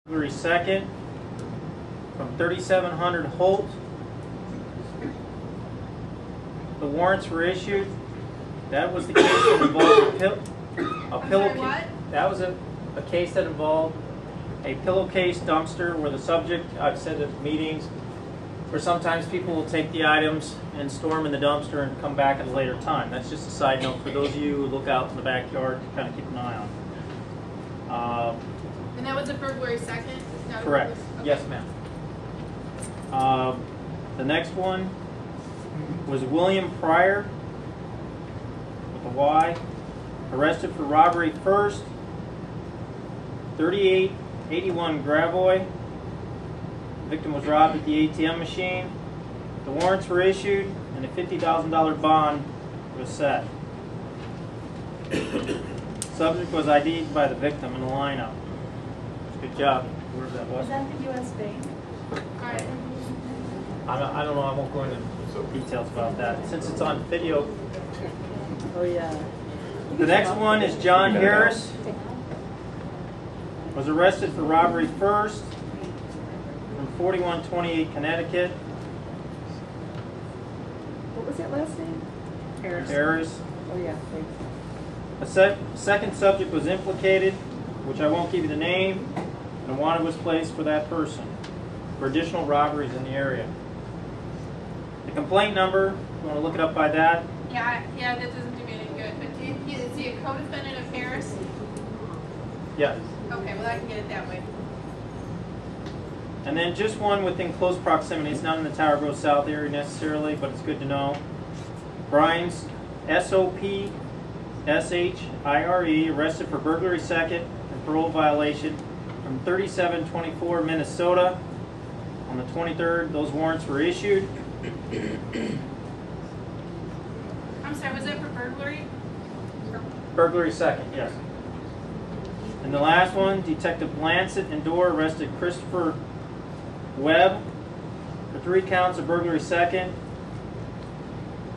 February 2nd from 3700 Holt. The warrants were issued. That was the case that involved a pillowcase. That was a case that involved a pillowcase dumpster where the subject, I've said at meetings, where sometimes people will take the items and store them in the dumpster and come back at a later time. That's just a side note for those of you who look out in the backyard to kind of keep an eye on. And that was a February 2nd? Correct. Okay. Yes, ma'am. The next one was William Pryor, with a Y, arrested for robbery first, 3881 Gravois. The victim was robbed at the ATM machine. The warrants were issued and a $50,000 bond was set. Subject was ID'd by the victim in the lineup. Good job. Where's that? Was that the U.S. Bank? All right. I don't know. I won't go into details about that since it's on video. Oh, yeah. The next one is John Harris. Was arrested for robbery first from 4128 Connecticut. What was that last name? Harris. Oh, yeah. Thanks. A second subject was implicated, which I won't give you the name, and a warrant was placed for that person for additional robberies in the area. The complaint number, you want to look it up by that? Yeah, that doesn't do me any good. But is he a co-defendant of Harris? Yes. Okay, well I can get it that way. And then just one within close proximity. It's not in the Tower Grove South area necessarily, but it's good to know. Brian's SOPSHIRE, arrested for burglary second and parole violation from 3724 Minnesota. On the 23rd, those warrants were issued. I'm sorry, was that for burglary? Burglary second, yes. And the last one, Detective Lancet and Dorr arrested Christopher Webb for 3 counts of burglary second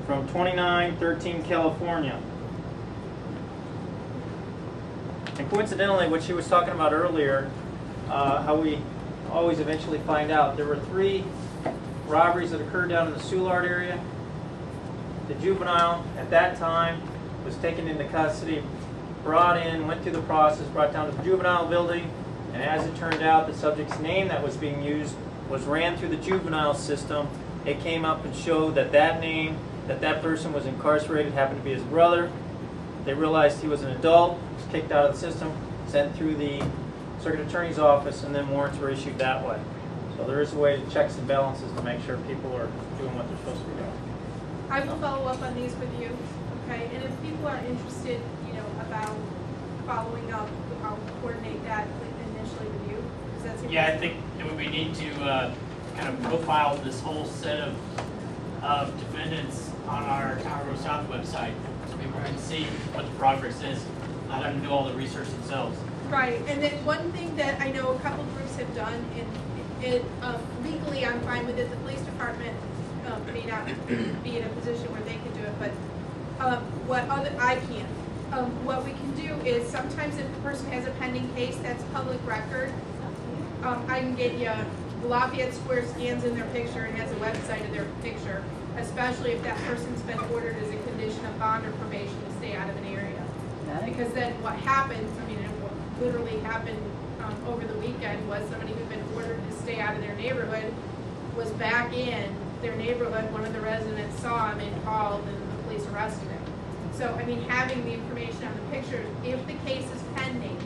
from 2913 California. And coincidentally, what she was talking about earlier, how we always eventually find out, there were 3 robberies that occurred down in the Soulard area. The juvenile at that time was taken into custody, brought in, went through the process, brought down to the juvenile building, and as it turned out, the subject's name that was being used was ran through the juvenile system. It came up and showed that that name, that person was incarcerated, happened to be his brother. They realized he was an adult, was kicked out of the system, sent through the circuit attorney's office, and then warrants were issued that way. So there is a way to checks and balances to make sure people are doing what they're supposed to be doing. I will follow up on these with you, okay? And if people are interested, about following up, I'll coordinate that initially with you. Yeah, I think we need to kind of profile this whole set of defendants on our Tower Grove South website so people can see what the progress is. Let them do all the research themselves. Right, and then one thing that I know a couple groups have done, and legally I'm fine with it, the police department may not be in a position where they can do it, but I can. What we can do is sometimes if the person has a pending case that's public record, I can get you Lafayette Square scans in their picture and has a website of their picture, especially if that person's been ordered as a condition of bond or probation to stay out of an area. Because then what happens, what literally happened over the weekend was somebody who'd been ordered to stay out of their neighborhood was back in their neighborhood. One of the residents saw him and called and the police arrested him. So, having the information on the pictures, if the case is pending,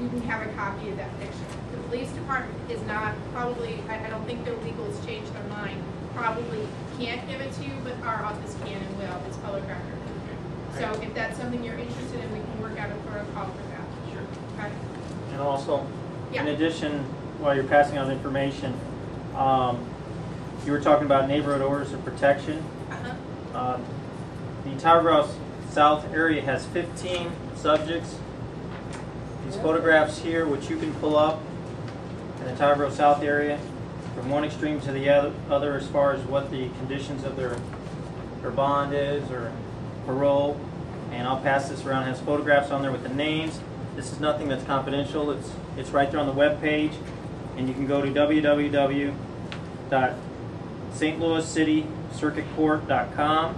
you can have a copy of that picture. The police department is not, probably, I don't think their legal has changed their mind, probably can't give it to you, but our office can and will. It's public record. So if that's something you're interested in, we can work out a protocol for that. Sure. Okay. And also, Yeah. in addition, while you're passing out information, you were talking about neighborhood orders of protection. The Tower Grove South area has 15 subjects. These photographs here, which you can pull up in the Tower Grove South area, from one extreme to the other as far as what the conditions of their bond is or parole. And I'll pass this around. It has photographs on there with the names. This is nothing that's confidential. It's right there on the web page, and you can go to www.stlouiscitycircuitcourt.com.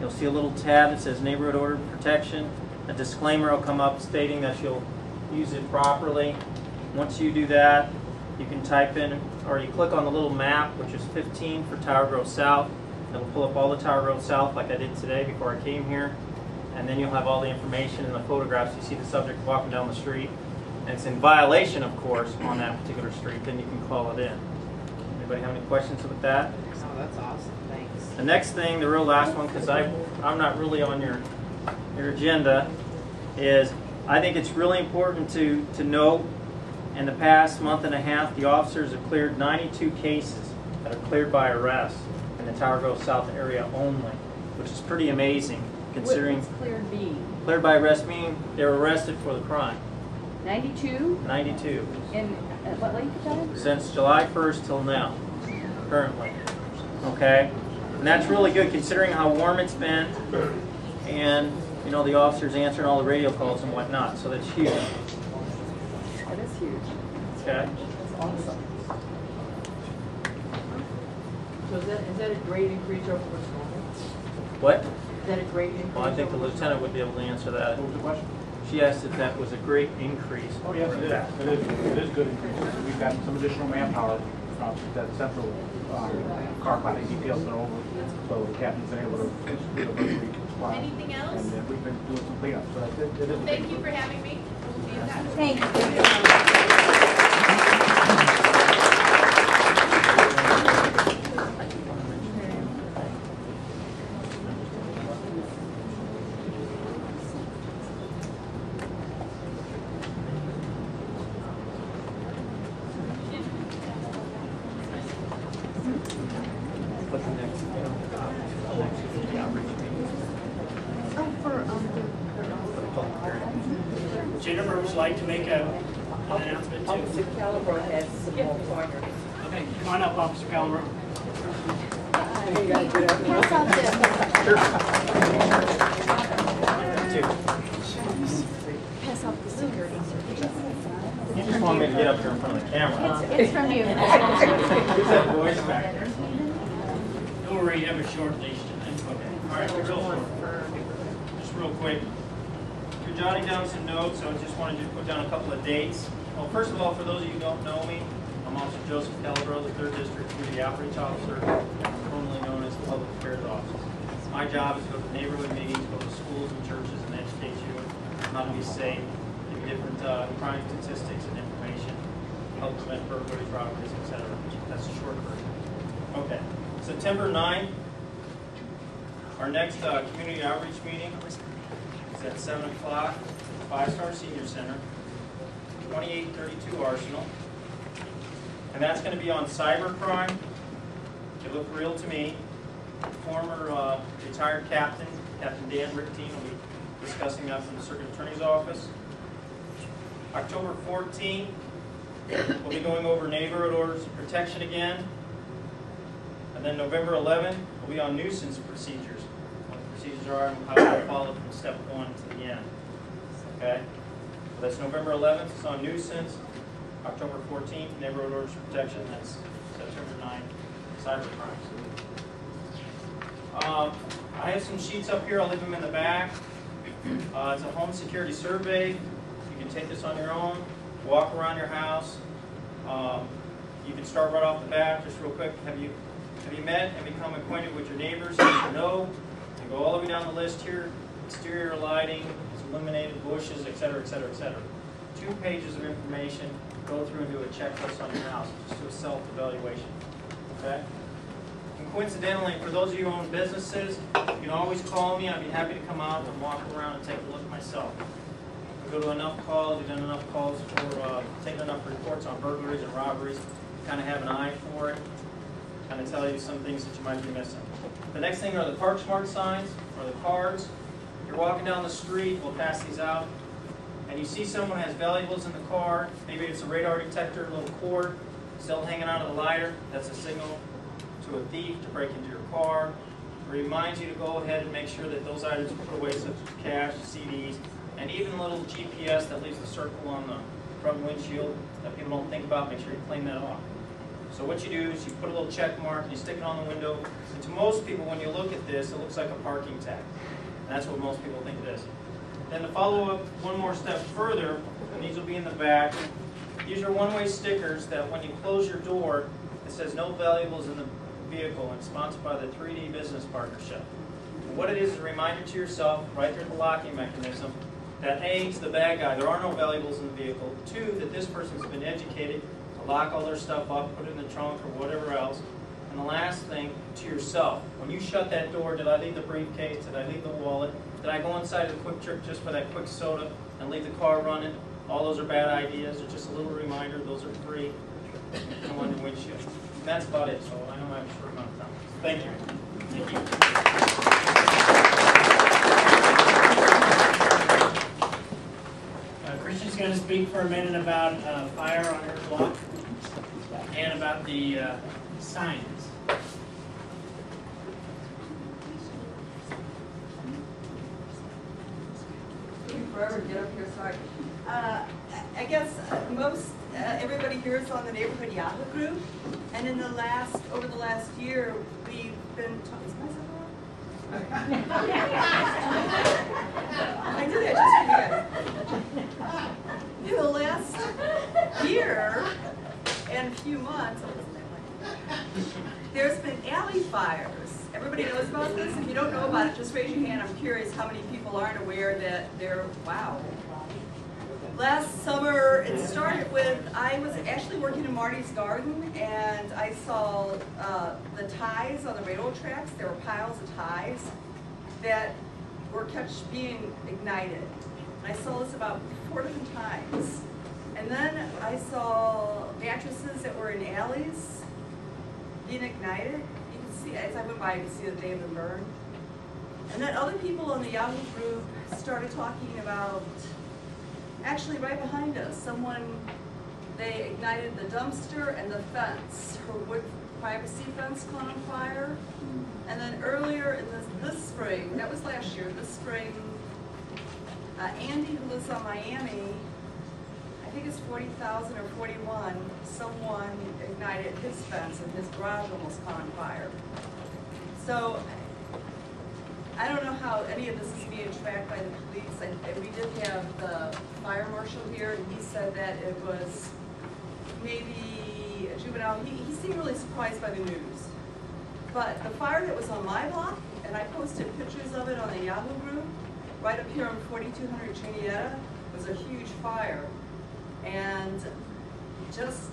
You'll see a little tab that says Neighborhood Order Protection. A disclaimer will come up stating that you'll use it properly. Once you do that, you can type in, or you click on the little map, which is 15 for Tower Grove South. It'll pull up all the Tower Grove South like I did today before I came here. And then you'll have all the information and the photographs. You see the subject walking down the street. And it's in violation, of course, on that particular street. Then you can call it in. Anybody have any questions with that? Oh, that's awesome. Thanks. The next thing, the real last one, because I'm not really on your agenda, is I think it's really important to note in the past month and a half, the officers have cleared 92 cases that are cleared by arrest in the Tower Grove South area only, which is pretty amazing considering. What's cleared B? Cleared by arrest meaning they were arrested for the crime. 92? 92. In what length of time? Since July 1st till now, currently. Okay? And that's really good considering how warm it's been and, you know, the officers answering all the radio calls and whatnot. So that's huge. That is huge. Okay? That's awesome. So is that a great increase over what's normal? What? Is that a great increase? Well, I think the over what's lieutenant would be able to answer that. What was the question? She asked if that was a great increase. Oh, yes, it is. It is good increases. We've got some additional manpower that central car planning details that are over. So the captain's been able to do the burglary spot. Anything else? And we've been doing some cleanup. So it is. Thank you for having me. We'll be in touch. Thank you. What's the next? Next is the outreach meeting. Jennifer, would you like to make an announcement too? Officer Calabro has some more pointers. Okay, come on up, Officer Calabro. You gotta get up now. Pass out the security. You just want me to get up here in front of the camera. It's from you. Who's that voice back there? Don't worry, you have a short leash tonight. Okay. All right, real short. Just real quick. If you're jotting down some notes, I just wanted to put down a couple of dates. Well, first of all, for those of you who don't know me, I'm Officer Joseph Calabro, the 3rd District Community Outreach Officer, formerly known as the Public Affairs Officer. My job is to go to neighborhood meetings, go to schools and churches, and educate you on how to be safe, give you different crime statistics and information, help prevent burglaries, robberies, etc. That's a short version. Okay. September 9th, our next community outreach meeting is at 7 o'clock, 5-Star Senior Center, 2832 Arsenal. And that's going to be on cybercrime. It looked real to me. Former retired Captain Dan Richtine will be discussing that from the Circuit Attorney's Office. October 14th, we'll be going over neighborhood orders of protection again. And then November 11th, we'll be on nuisance procedures. What the procedures are and how to follow from step 1 to the end. Okay? So that's November 11th, it's on nuisance. October 14th, neighborhood orders of protection. That's September 9th, cybercrime. I have some sheets up here. I'll leave them in the back. It's a home security survey. You can take this on your own, walk around your house. You can start right off the bat, just real quick. Have you met and become acquainted with your neighbors? Yes or no? And go all the way down the list here. Exterior lighting, illuminated bushes, etc., etc., etc. 2 pages of information. Go through and do a checklist on your house. Just do a self-evaluation. Okay? And coincidentally, for those of you who own businesses, you can always call me. I'd be happy to come out and walk around and take a look myself. I go to enough calls, you've done enough calls for taking enough reports on burglaries and robberies, kind of have an eye for it, kind of tell you some things that you might be missing. The next thing are the Park Smart signs, or the cards. You're walking down the street, we'll pass these out, and you see someone has valuables in the car, maybe it's a radar detector, a little cord, still hanging out of the lighter, that's a signal to a thief to break into your car. It reminds you to go ahead and make sure that those items are put away, such as cash, CDs, and even a little GPS that leaves a circle on the front windshield that people don't think about. Make sure you clean that off. So what you do is you put a little check mark and you stick it on the window. And to most people, when you look at this, it looks like a parking tag. And that's what most people think it is. Then to follow up one more step further, and these will be in the back, these are one-way stickers that when you close your door, it says no valuables in the vehicle, and it's sponsored by the 3D Business Partnership. And what it is a reminder to yourself, right through the locking mechanism, that A, it's the bad guy, there are no valuables in the vehicle. 2, that this person's been educated to lock all their stuff up, put it in the trunk or whatever else. And the last thing, to yourself, when you shut that door, did I leave the briefcase, did I leave the wallet, did I go inside of the Quick Trip just for that quick soda and leave the car running? All those are bad ideas. They're just a little reminder. Those are free. Come on your windshield. And that's about it. So I know I have a short amount of time. Thank you. Thank you. Christian's going to speak for a minute about fire on her block and about the signs. Forever to get up here, sorry. I guess everybody here is on the neighborhood Yahoo group, and over the last year, we've been talking. I did that just for you. In the last year and few months, there's been alley fires. Everybody knows about this? If you don't know about it, just raise your hand. I'm curious how many people aren't aware that wow. Last summer, it started with, I was actually working in Marty's garden, and I saw the ties on the railroad tracks. There were piles of ties that were kept being ignited. And I saw this about 4 different times. And then I saw mattresses that were in alleys being ignited. You can see, as I went by, you can see that they have been burned. And then other people on the Yahoo group started talking about, actually right behind us, they ignited the dumpster and the fence. Her wood privacy fence caught on fire. And then earlier in this spring, that was last year, this spring, Andy, who lives on Miami, I think it's 40,000 or 41, someone ignited his fence and his garage almost caught on fire. So I don't know how any of this is being tracked by the police. And we did have the fire marshal here, and he said that it was maybe a juvenile. He seemed really surprised by the news. But the fire that was on my block, and I posted pictures of it on the Yahoo group, right up here on 4200 Juniata, was a huge fire. And just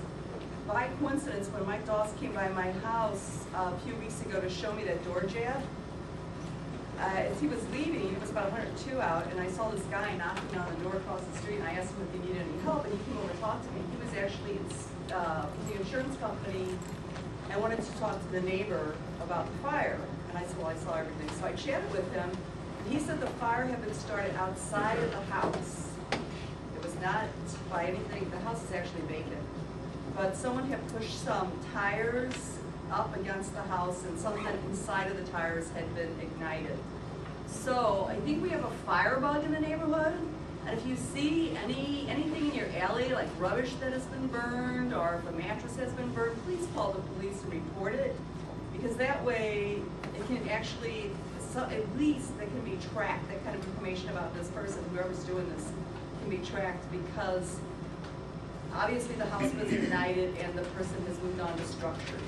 by coincidence, when Mike Doss came by my house a few weeks ago to show me that door jab, as he was leaving, it was about 102 out, and I saw this guy knocking on the door across the street, and I asked him if he needed any help, and he came over to talk to me. He was actually from the insurance company and wanted to talk to the neighbor about the fire. And I said, well, I saw everything. So I chatted with him, and he said the fire had been started outside of the house. It was not by anything, the house is actually vacant. But someone had pushed some tires up against the house, and something inside of the tires had been ignited. So I think we have a fire bug in the neighborhood, and if you see anything in your alley, like rubbish that has been burned, or if a mattress has been burned, please call the police and report it, because that way it can actually, at least that can be tracked, that kind of information about this person, whoever's doing this, can be tracked, because obviously the house was ignited and the person has moved on to structures.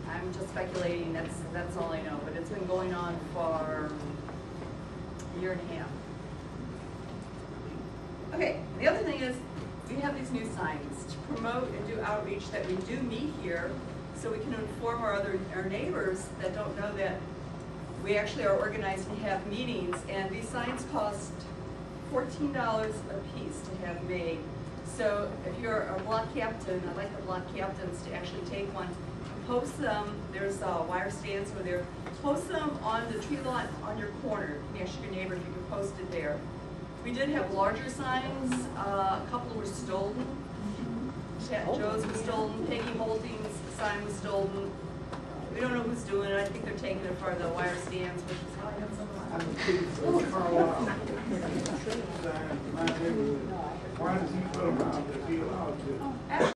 I'm just speculating, that's all I know, but it's been going on for a year and a half. Okay, the other thing is, we have these new signs to promote and do outreach that we do meet here, so we can inform our neighbors that don't know that we actually are organized and have meetings, and these signs cost $14 a piece to have made. So if you're a block captain, I'd like the block captains to actually take one, post them, there's wire stands over there, post them on the tree lot on your corner. You can ask your neighbor if you can post it there. We did have larger signs, a couple were stolen. Joe's was stolen, Peggy Holding's sign was stolen. We don't know who's doing it. I think they're taking it for the wire stands, which is how I got some of I'm a kid from Carlisle. My neighborhood. Why does he put them out if he allowed to?